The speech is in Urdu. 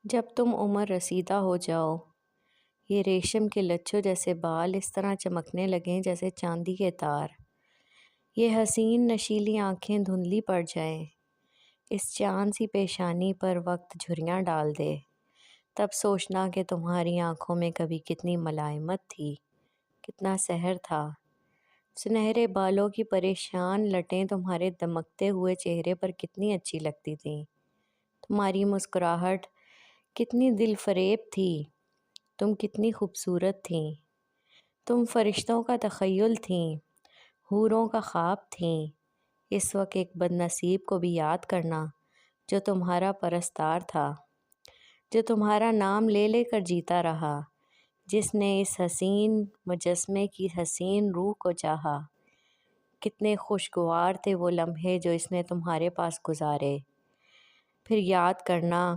جب تم عمر رسیدہ ہو جاؤ، یہ ریشم کے لچھوں جیسے بال اس طرح چمکنے لگیں جیسے چاندی کے تار، یہ حسین نشیلی آنکھیں دھندلی پڑ جائیں، اس چاند سی پیشانی پر وقت جھریاں ڈال دے، تب سوچنا کہ تمہاری آنکھوں میں کبھی کتنی ملائمت تھی، کتنا سحر تھا۔ سنہرے بالوں کی پریشان لٹیں تمہارے دمکتے ہوئے چہرے پر کتنی اچھی لگتی تھیں، تمہاری مسکراہٹ کتنی دل فریب تھی، تم کتنی خوبصورت تھیں، تم فرشتوں کا تخیل تھیں، حوروں کا خواب تھیں۔ اس وقت ایک بد نصیب کو بھی یاد کرنا جو تمہارا پرستار تھا، جو تمہارا نام لے لے کر جیتا رہا، جس نے اس حسین مجسمے کی حسین روح کو چاہا۔ کتنے خوشگوار تھے وہ لمحے جو اس نے تمہارے پاس گزارے۔ پھر یاد کرنا